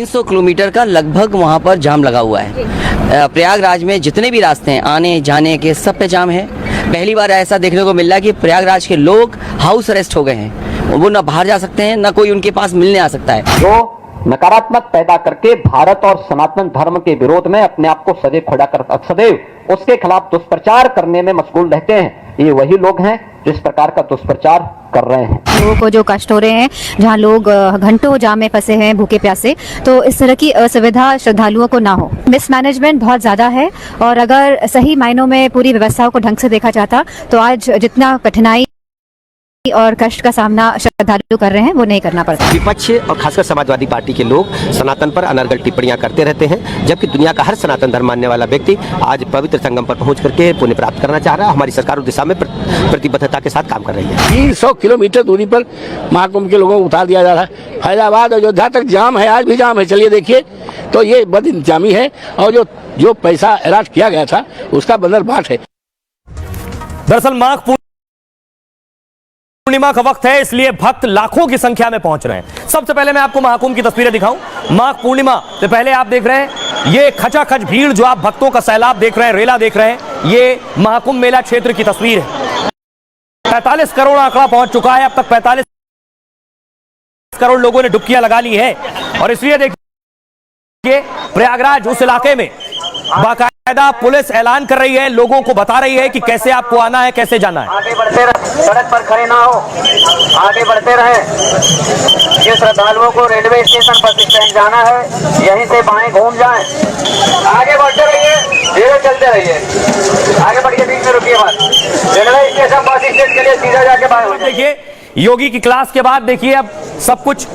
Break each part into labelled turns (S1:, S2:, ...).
S1: 300 kilometre का लगभग वहाँ पर जाम लगा हुआ है। प्रयागराज में जितने भी रास्ते हैं आने जाने के, सब पे जाम है। पहली बार ऐसा देखने को मिल रहा है कि प्रयागराज के लोग हाउस अरेस्ट हो गए हैं, वो ना बाहर जा सकते हैं, ना कोई उनके पास मिलने आ सकता है।
S2: जो नकारात्मक पैदा करके भारत और सनातन धर्म के विरोध में अपने आप को सदैव खड़ा कर, सदैव उसके खिलाफ दुष्प्रचार करने में मशगूल रहते हैं, ये वही लोग हैं जो इस प्रकार का दुष्प्रचार कर रहे हैं।
S3: लोगों को जो कष्ट हो रहे हैं, जहां लोग घंटों जाम में फंसे हैं भूखे प्यासे, तो इस तरह की असुविधा श्रद्धालुओं को ना हो। मिसमैनेजमेंट बहुत ज्यादा है और अगर सही मायनों में पूरी व्यवस्थाओं को ढंग से देखा जाता तो आज जितना कठिनाई और कष्ट का सामना श्रद्धालु कर रहे हैं वो नहीं करना पड़ता।
S4: विपक्ष और खासकर समाजवादी पार्टी के लोग सनातन पर अनर्गल टिप्पणियां करते रहते हैं, जबकि दुनिया का हर सनातन धर्म मानने वाला व्यक्ति आज पवित्र संगम पर पहुंच करके पुण्य प्राप्त करना चाह रहा है। हमारी सरकार उस दिशा में प्रतिबद्धता के साथ काम कर रही है।
S5: 300 किलोमीटर दूरी पर महाकुंभ के लोगों को उतार दिया जा रहा है। फैजाबाद अयोध्या तक जाम है, आज भी जाम है। चलिए देखिए, तो ये बद इंतजामी है और जो पैसा अलॉट किया गया था उसका बंदरबाट है।
S6: दरअसल माघ पूर्णिमा का वक्त है, इसलिए भक्त लाखों की संख्या में पहुंच रहे हैं। सबसे पहले मैं आपको महाकुंभ की तस्वीरें दिखाऊं। माघ पूर्णिमा से पहले आप देख रहे हैं ये खचाखच भीड़, जो आप भक्तों का सैलाब देख रहे हैं, रेला देख रहे हैं, ये महाकुंभ मेला क्षेत्र की तस्वीर है। 45 करोड़ आंकड़ा पहुंच चुका है। अब तक 45 करोड़ लोगों ने डुबकियां लगा ली है। और इसलिए देखिए प्रयागराज उस इलाके में बाकायदा पुलिस ऐलान कर रही है, लोगों को बता रही है कि कैसे आपको आना है, कैसे जाना है।
S2: आगे बढ़ते रहे, सड़क पर खड़े ना हो, आगे बढ़ते रहे। जिन श्रद्धालुओं को रेलवे स्टेशन बस स्टैंड जाना है, यहीं से बाएं घूम जाएं। आगे बढ़ते रहिए, धीरे चलते रहिए, आगे बढ़िए, बीच में रुकिए मत। रेलवे स्टेशन बस स्टैंड के लिए सीधा जाके बाएं हो जाइए।
S6: देखिए योगी की क्लास के बाद देखिए अब सब कुछ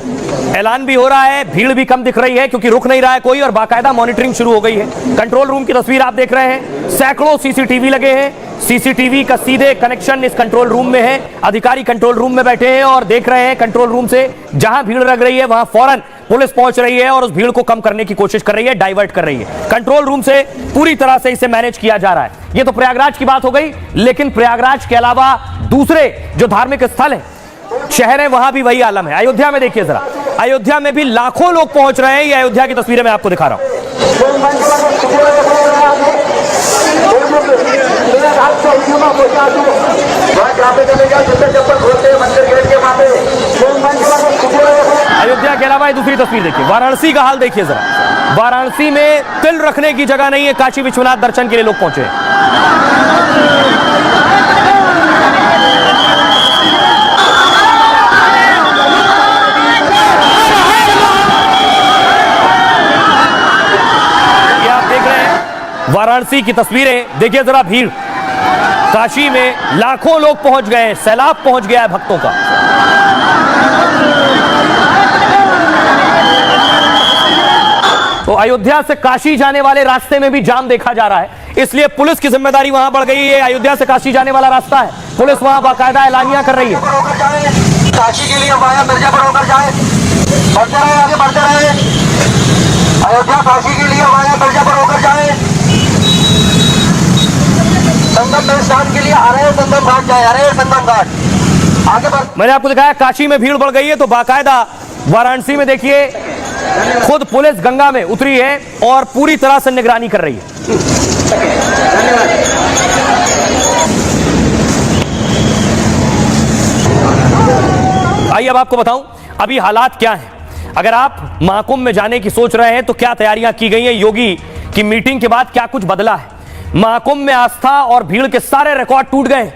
S6: ऐलान भी हो रहा है, भीड़ भी कम दिख रही है क्योंकि रुक नहीं रहा है कोई, और बाकायदा मॉनिटरिंग शुरू हो गई है। कंट्रोल रूम की तस्वीर आप देख रहे हैं, सैकड़ों सीसीटीवी लगे हैं। सीसीटीवी का सीधे कनेक्शन इस कंट्रोल रूम में है। अधिकारी कंट्रोल रूम में बैठे हैं और देख रहे हैं कंट्रोल रूम से जहां भीड़ लग रही है वहां फौरन पुलिस पहुंच रही है और उस भीड़ को कम करने की कोशिश कर रही है, डाइवर्ट कर रही है। कंट्रोल रूम से पूरी तरह से इसे मैनेज किया जा रहा है। यह तो प्रयागराज की बात हो गई, लेकिन प्रयागराज के अलावा दूसरे जो धार्मिक स्थल है, शहर है, वहां भी वही आलम है। अयोध्या में देखिए जरा, अयोध्या में भी लाखों लोग पहुंच रहे हैं। ये अयोध्या की तस्वीरें मैं आपको दिखा रहा हूं। अयोध्या के अलावा दूसरी तस्वीर देखिए, वाराणसी का हाल देखिए जरा। वाराणसी में तिल रखने की जगह नहीं है, काशी विश्वनाथ दर्शन के लिए लोग पहुंचे हैं। वाराणसी की तस्वीरें देखिए जरा, भीड़, काशी में लाखों लोग पहुंच गए, सैलाब पहुंच गया है भक्तों का। तो अयोध्या से काशी जाने वाले रास्ते में भी जाम देखा जा रहा है, इसलिए पुलिस की जिम्मेदारी वहां बढ़ गई है। अयोध्या से काशी जाने वाला रास्ता है, पुलिस वहां बाकायदा ऐलानियां कर रही है।
S2: काशी के लिए वाया मिर्जापुर होकर जाए, बढ़ते रहे, आगे बढ़ते रहे। अयोध्या काशी के लिए वाया मिर्जापुर होकर जाए, संगम में स्नान के लिए आ रहे हैं, संगम घाट जाए, आ रहे हैं संगम घाट, आगे बढ़।
S6: मैंने आपको दिखाया काशी में भीड़ बढ़ गई है, तो बाकायदा वाराणसी में देखिए खुद पुलिस गंगा में उतरी है और पूरी तरह से निगरानी कर रही है। आइए अब आपको बताऊं अभी हालात क्या हैं। अगर आप महाकुंभ में जाने की सोच रहे हैं तो क्या तैयारियां की गई हैं, योगी की मीटिंग के बाद क्या कुछ बदला है। महाकुंभ में आस्था और भीड़ के सारे रिकॉर्ड टूट गए।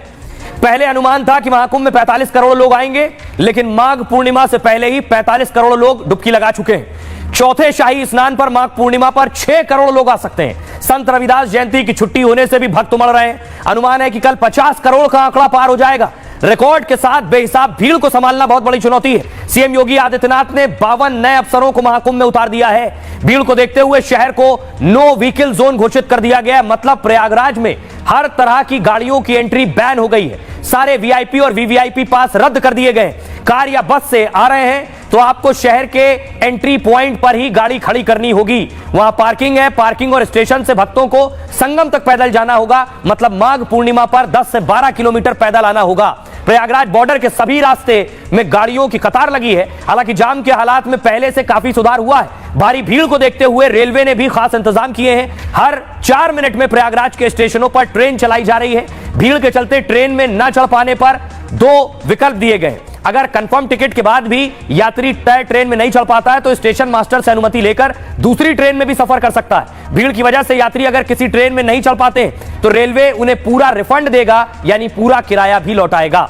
S6: पहले अनुमान था कि महाकुंभ में 45 करोड़ लोग आएंगे, लेकिन माघ पूर्णिमा से पहले ही 45 करोड़ लोग डुबकी लगा चुके हैं। चौथे शाही स्नान पर माघ पूर्णिमा पर 6 करोड़ लोग आ सकते हैं। संत रविदास जयंती की छुट्टी होने से भी भक्त उमड़ रहे हैं। अनुमान है कि कल 50 करोड़ का आंकड़ा पार हो जाएगा। रिकॉर्ड के साथ बेहिसाब भीड़ को संभालना बहुत बड़ी चुनौती है। सीएम योगी आदित्यनाथ ने 52 नए अफसरों को महाकुंभ में उतार दिया है। भीड़ को देखते हुए शहर को नो व्हीकल जोन घोषित कर दिया गया है। मतलब प्रयागराज में हर तरह की गाड़ियों की एंट्री बैन हो गई है। सारे वीआईपी और वीवीआईपी पास रद्द कर दिए गए। कार या बस से आ रहे हैं तो आपको शहर के एंट्री पॉइंट पर ही गाड़ी खड़ी करनी होगी। वहां पार्किंग है, पार्किंग और स्टेशन से भक्तों को संगम तक पैदल जाना होगा। मतलब माघ पूर्णिमा पर 10 से 12 किलोमीटर पैदल आना होगा। प्रयागराज बॉर्डर के सभी रास्ते में गाड़ियों की कतार लगी है। हालांकि जाम के हालात में पहले से काफी सुधार हुआ है। भारी भीड़ को देखते हुए रेलवे ने भी खास इंतजाम किए हैं। हर 4 मिनट में प्रयागराज के स्टेशनों पर ट्रेन चलाई जा रही है। भीड़ के चलते ट्रेन में न चढ़ पाने पर 2 विकल्प दिए गए। अगर कंफर्म टिकट के बाद भी यात्री तय ट्रेन में नहीं चढ़ पाता है तो स्टेशन मास्टर से अनुमति लेकर दूसरी ट्रेन में भी सफर कर सकता है। भीड़ की वजह से यात्री अगर किसी ट्रेन में नहीं चढ़ पाते तो रेलवे उन्हें पूरा रिफंड देगा, यानी पूरा किराया भी लौटाएगा।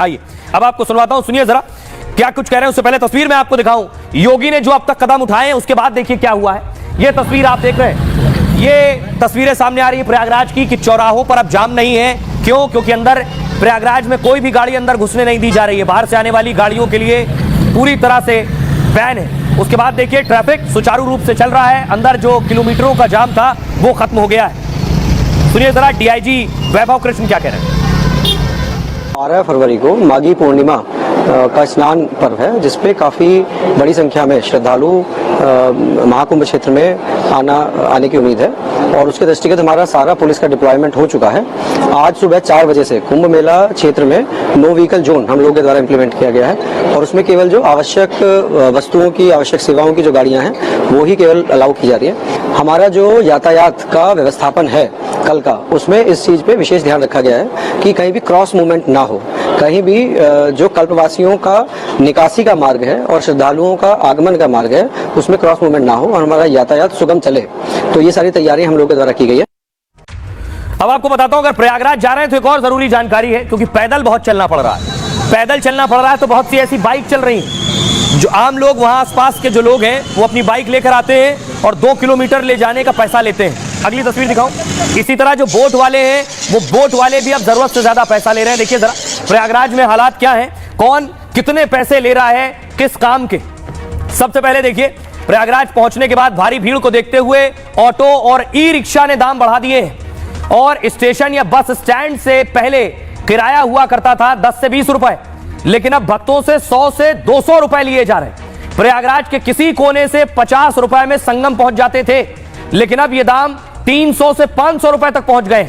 S6: आइए अब आपको सुनवाता हूं, सुनिए जरा क्या कुछ कह रहे हैं। उससे पहले तस्वीर में आपको दिखाऊं योगी ने जो अब तक कदम उठाए हैं उसके बाद देखिए क्या हुआ है। यह तस्वीर आप देख रहे हैं, ये तस्वीरें सामने आ रही है प्रयागराज की कि चौराहों पर अब जाम नहीं है। क्यों? क्योंकि अंदर प्रयागराज में कोई भी गाड़ी अंदर घुसने नहीं दी जा रही है। बाहर से आने वाली गाड़ियों के लिए पूरी तरह से बैन है। उसके बाद देखिए ट्रैफिक सुचारू रूप से चल रहा है। अंदर जो किलोमीटरों का जाम था वो खत्म हो गया है। सुनिए जरा डीआईजी वैभव कृष्ण क्या कह रहे हैं।
S7: 12 फरवरी को माघी पूर्णिमा का स्नान पर्व है, जिसपे काफ़ी बड़ी संख्या में श्रद्धालु महाकुंभ क्षेत्र में आने की उम्मीद है और उसके दृष्टिगत हमारा सारा पुलिस का डिप्लॉयमेंट हो चुका है। आज सुबह 4 बजे से कुंभ मेला क्षेत्र में नो व्हीकल जोन हम लोगों के द्वारा इम्प्लीमेंट किया गया है और उसमें केवल जो आवश्यक वस्तुओं की, आवश्यक सेवाओं की जो गाड़ियां हैं वो ही केवल अलाउ की जा रही है। हमारा जो यातायात का व्यवस्थापन है कल का, उसमें इस चीज़ पे विशेष ध्यान रखा गया है कि कहीं भी क्रॉस मूवमेंट ना हो, कहीं भी जो कल्पवासियों का निकासी का मार्ग है और श्रद्धालुओं का आगमन का मार्ग है उसमें क्रॉस मूवमेंट ना हो और हमारा यातायात सुगम चले। तो ये सारी तैयारी हम लोगों के द्वारा की गई है।
S6: अब आपको बताता हूं, अगर प्रयागराज जा रहे हैं तो एक और जरूरी जानकारी है, क्योंकि पैदल बहुत चलना पड़ रहा है। पैदल चलना पड़ रहा है तो बहुत सी ऐसी बाइक चल रही हैं। जो आम लोग, वहां आसपास के जो लोग हैं वो अपनी बाइक लेकर आते हैं और 2 किलोमीटर ले जाने का पैसा लेते हैं। अगली तस्वीर दिखाऊं। इसी तरह जो बोट वाले हैं वो बोट वाले भी अब जरूरत से ज्यादा पैसा ले रहे हैं। देखिए जरा प्रयागराज में हालात क्या है, कौन कितने पैसे ले रहा है किस काम के। सबसे पहले देखिए प्रयागराज पहुंचने के बाद भारी भीड़ को देखते हुए ऑटो और ई रिक्शा ने दाम बढ़ा दिए हैं और स्टेशन या बस स्टैंड से पहले किराया हुआ करता था 10 से 20 रुपए, लेकिन अब भक्तों से 100 से 200 रुपए लिए जा रहे हैं। प्रयागराज के किसी कोने से 50 रुपए में संगम पहुंच जाते थे, लेकिन अब यह दाम 300 से 500 रुपए तक पहुंच गए।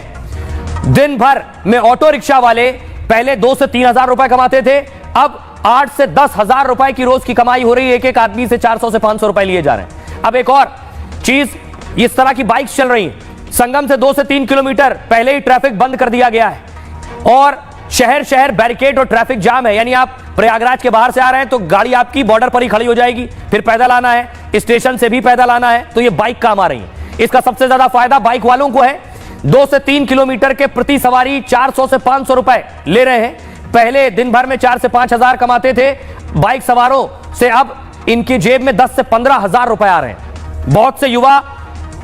S6: दिन भर में ऑटो रिक्शा वाले पहले 2 से 3 हजार रुपए कमाते थे, अब 8 से 10 हजार रुपए की रोज की कमाई हो रही है। एक एक आदमी से 400 से 500 रुपए लिए जा रहे हैं। अब एक और चीज, इस तरह की बाइक्स चल रही हैं। संगम से 2 से 3 किलोमीटर पहले ही ट्रैफिक बंद कर दिया गया है और शहर शहर बैरिकेड और ट्रैफिक जाम है। यानी आप प्रयागराज के बाहर से आ रहे हैं तो गाड़ी आपकी बॉर्डर पर ही खड़ी हो जाएगी, फिर पैदल आना है, स्टेशन से भी पैदल आना है, तो ये बाइक काम आ रही है। इसका सबसे ज्यादा फायदा बाइक वालों को है। 2 से 3 किलोमीटर के प्रति सवारी 400 से 500 रुपए ले रहे हैं। पहले दिन भर में 4 से 5 हजार कमाते थे बाइक सवारों से, अब इनकी जेब में 10 से 15 हजार रुपए आ रहे हैं। बहुत से युवा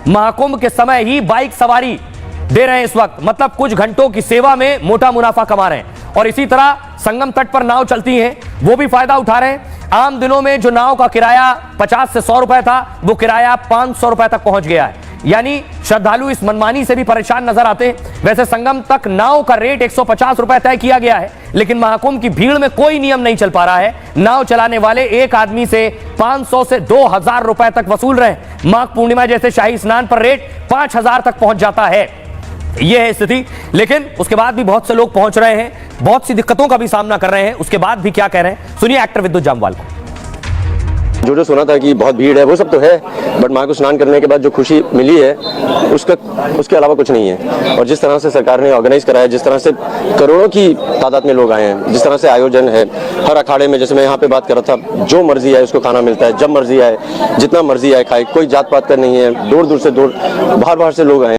S6: महाकुंभ के समय ही बाइक सवारी दे रहे हैं इस वक्त, मतलब कुछ घंटों की सेवा में मोटा मुनाफा कमा रहे हैं। और इसी तरह संगम तट पर नाव चलती हैं, वो भी फायदा उठा रहे हैं। आम दिनों में जो नाव का किराया 50 से 100 रुपए था, वो किराया 500 रुपए तक पहुंच गया है। यानी श्रद्धालु इस मनमानी से भी परेशान नजर आते हैं। वैसे संगम तक नाव का रेट 150 रुपए तय किया गया है, लेकिन महाकुंभ की भीड़ में कोई नियम नहीं चल पा रहा है। नाव चलाने वाले एक आदमी से 500 से 2000 रुपए तक वसूल रहे हैं। माघ पूर्णिमा जैसे शाही स्नान पर रेट 5000 तक पहुंच जाता है। यह है स्थिति, लेकिन उसके बाद भी बहुत से लोग पहुंच रहे हैं, बहुत सी दिक्कतों का भी सामना कर रहे हैं। उसके बाद भी क्या कह रहे हैं, सुनिए एक्टर विद्युत जामवाल को।
S8: जो सुना था कि बहुत भीड़ है वो सब तो है, बट माँ को स्नान करने के बाद जो खुशी मिली है उसके अलावा कुछ नहीं है। और जिस तरह से सरकार ने ऑर्गेनाइज कराया, जिस तरह से करोड़ों की तादाद में लोग आए हैं, जिस तरह से आयोजन है हर अखाड़े में, जैसे मैं यहाँ पे बात कर रहा था, जो मर्जी है उसको खाना मिलता है, जब मर्जी आए, जितना मर्जी आए खाए, कोई जात पात का नहीं है। दूर दूर से बाहर से लोग आए।